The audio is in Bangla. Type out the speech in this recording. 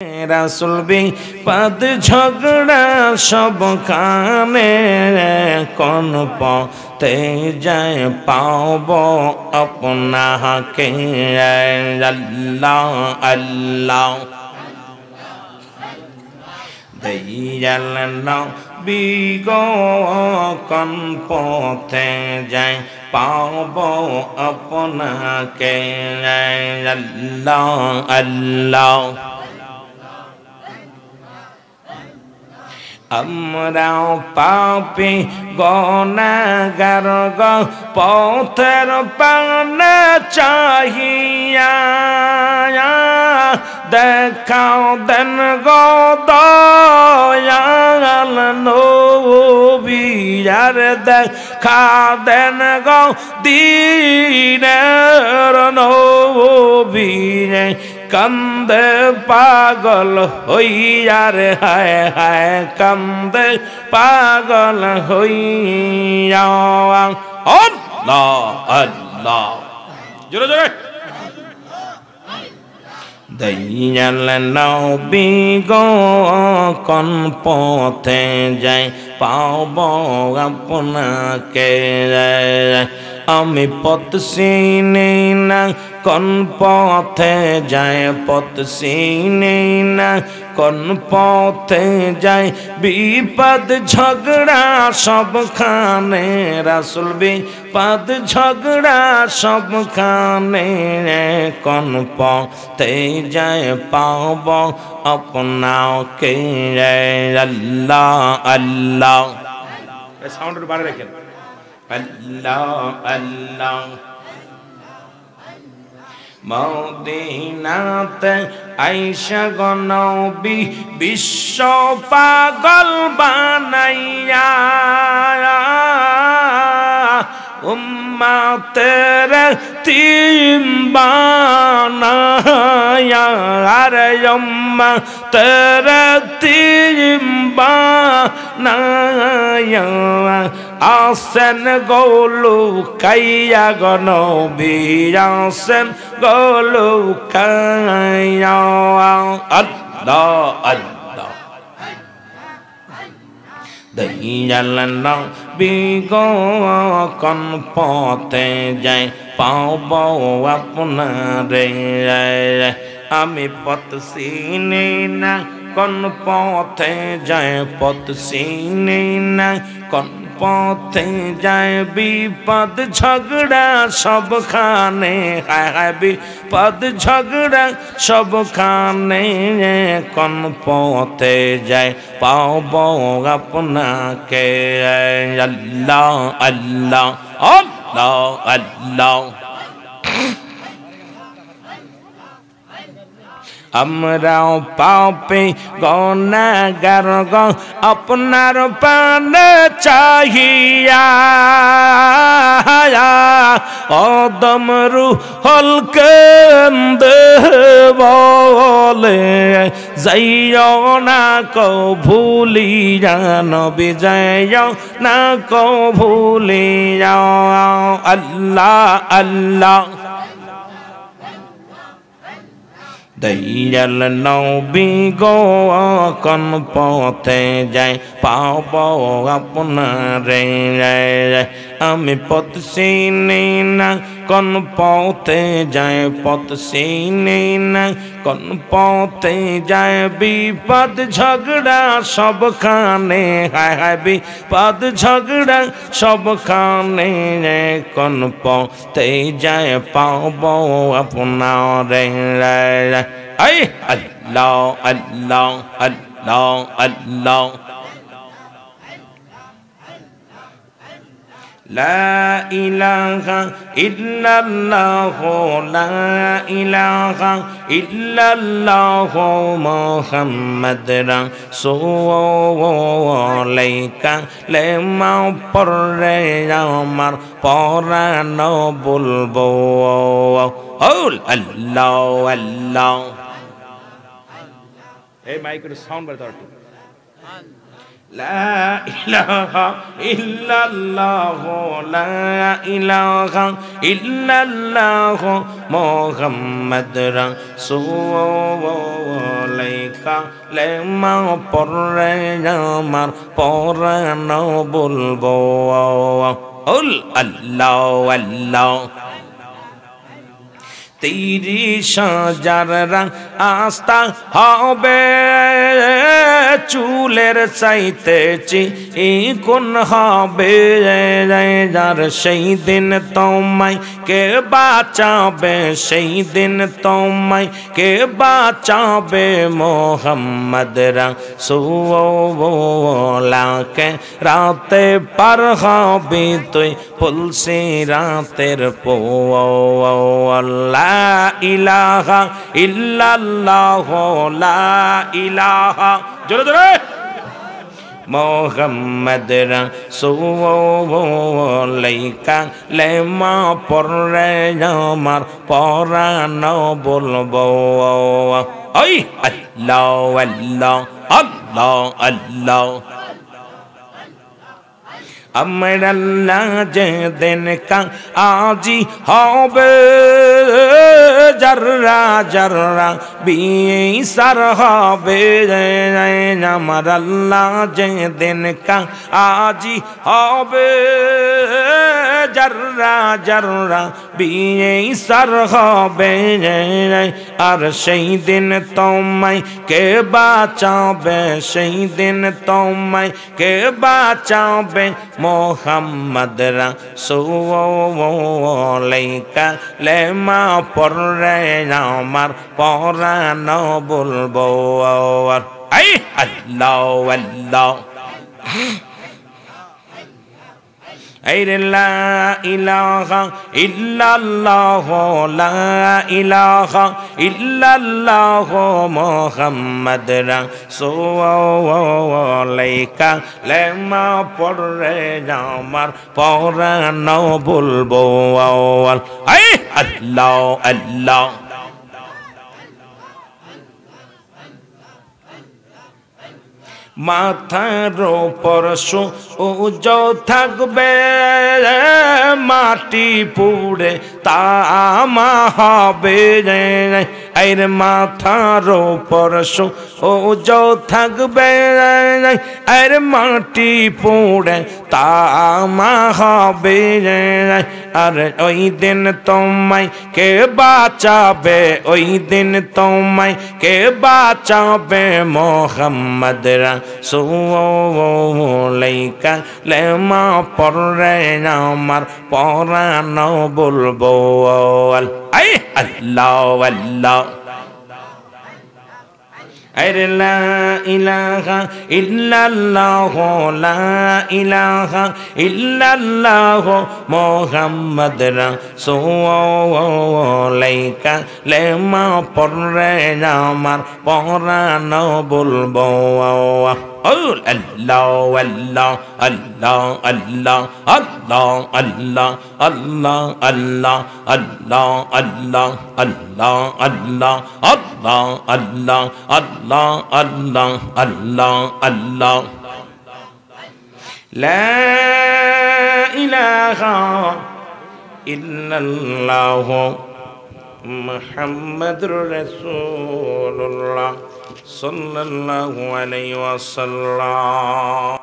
রাসূল বিপদ ঝগড়া সব খানে কোন পথে যায় পাব আপনাকে আল্লাহ আল্লাহ দয়াল নবী গো কোন পথে যায় পাব আপনাকে আল্লাহ আল্লাহ আমরাও পাপী গুনাহগার গো পথের পানে চাহিয়া দেখাও দেন গো দয়াল নবী আর দেখা দেন গো দীনের নবী কান্দে পাগল হইয়া রে হায় হায় কান্দে পাগল হইয়া আল্লাহ আল্লাহ জোরে জোরে দয়াল নবী গো কোন পথে যায় পাব আপনাকে আমি পথ চিনি না কোন পথে যায় পথ চিনি না কোন পথে যায় বিপদ ঝগড়া সবখানে রাসূল বিপদ ঝগড়া সবখানে কোন পথে যায় পাব আপনাকে আল্লাহ আল্লাহ সাউন্ডের বাড়ি রাখেন আল্লাহ আল্লাহ মদিনাতে আয়েশা গো নবী বিশ্ব পাগল বানাইয়া উম্মতের তিন বানায়া আরে উম্মতের তিন বানায়া আসেন গোলু কাইয়া গো নবী আসেন গোলু কাইয়া আল্লাহ আল্লাহ দয়াল নবী গো কোন পথে যায় পাব আপনারে আমি পথ চিনি না কোন পথে যায় পথ চিনি না কোন পথে যায় বিপদ ঝগড়া সবখানে হায় হায় বিপদ ঝগড়া সবখানে কোন পথে যায় পাব আপনাকে আল্লাহ আল্লাহ আল্লাহ আল্লাহ আমরাও পাপী গুনাহগার গো আপনার পানে চাহিয়া আদম রূহুল কান্দে বলে যাইও না কো ভুলিয়া নবী যাইও না কো ভুলিয়া আল্লাহ আল্লাহ দয়াল নবী গো কোন পথে যায় পাব আপনারে আমি পথ চিনি না কোন পথে যায় পথ চিনি না কোন পথে যায় বিপদ ঝগড়া সবখানে হায় হায় বিপদ ঝগড়া সবখানে কোন পথে যায় পাব আপনারে আই আল্লাহ আল্লাহ আল্লাহ আল্লাহ লা ইলাহা ইল্লাল্লাহ লা ইলাহা ইল্লাল্লাহ মুহাম্মদ রাসূলুল্লাহ লেমা পড়ে আমার পরাণ বলবো আল্লাহ আল্লাহ এই মাইকের সাউন্ড বাড়াও একটু لا إله إلا الله لا إله إلا الله محمد رسول কালেমা পড়ে আমার পরানো বলবো আল্লাহ আল্লাহ 30,000 রং আস্তা হবে চুলের চাইতে চিকন হবে যার সেই দিন তোমায় কে বাঁচাবে সেই দিন তোমায় কে বাঁচাবে মোহাম্মদ রাসূলুল্লাহকে রাতে পার হবি তুই ফুলসি রাতের লা ইলাহা ইল্লাল্লাহ লা ইলাহা জোরে জোরে মোহাম্মদ রাসূলুল্লাহ লেমা পড়ে আমার পরানো বলবো ওই আল্লাহ আল্লাহ আল্লাহ আল্লাহ আমার আল্লাহ যেদিন আজি হবে জাররা জাররা বিচার হবে আমার আল্লাহ যেদিন আজি হবে জাররা জাররা বিচার হবে আর সেই দিন তোমায় কে বাঁচাবে সেই দিন তোমায় কে বাঁচাবে মোহাম্মদ রাসূলুল্লাহ লেমা পড়ে আমার পরানো বলবো আই আল্লাহ আল্লাহ লা ইলাহা ইল্লাল্লাহ লা ইলাহা ইল্লাল্লাহ মুহাম্মদ রাসূলুল্লাহ লেমা পড়ে আমার পরানো বলবো আই আল্লাহ আল্লাহ মাথার উপর সূর্য থাকবে মাটি পুড়ে তামা হবে এর মাথার উপর সূর্য থাকবে এর মাটি পুড়ে তামা হবে আর ওই দিন তোমায় কে বাঁচাবে ওই দিন তোমায় কে বাঁচাবে মোহাম্মদ রাসূলুল্লাহ লেমা পড়ে আমার পরানো বলবো আই আল্লাহ আল্লাহ লা ইলাহা ইল্লাল্লাহ লা ইলাহা ইল্লাল্লাহ মুহাম্মদ রাসূলুল্লাহ লেমা পড়ে আমার পরানো বলবো আল্লাহ আল্লাহ আল্লাহ আল্লাহ আল্লাহ আল্লাহ আল্লাহ আল্লাহ আল্লাহ আল্লাহ আল্লাহ আল্লাহ আল্লাহ আল্লাহ আল্লাহ আল্লাহ আল্লাহ আল্লাহ লা ইলাহা ইল্লাল্লাহ মুহাম্মাদুর রাসূলুল্লাহ সাল্লাল্লাহু আলাইহি ওয়াসাল্লাম।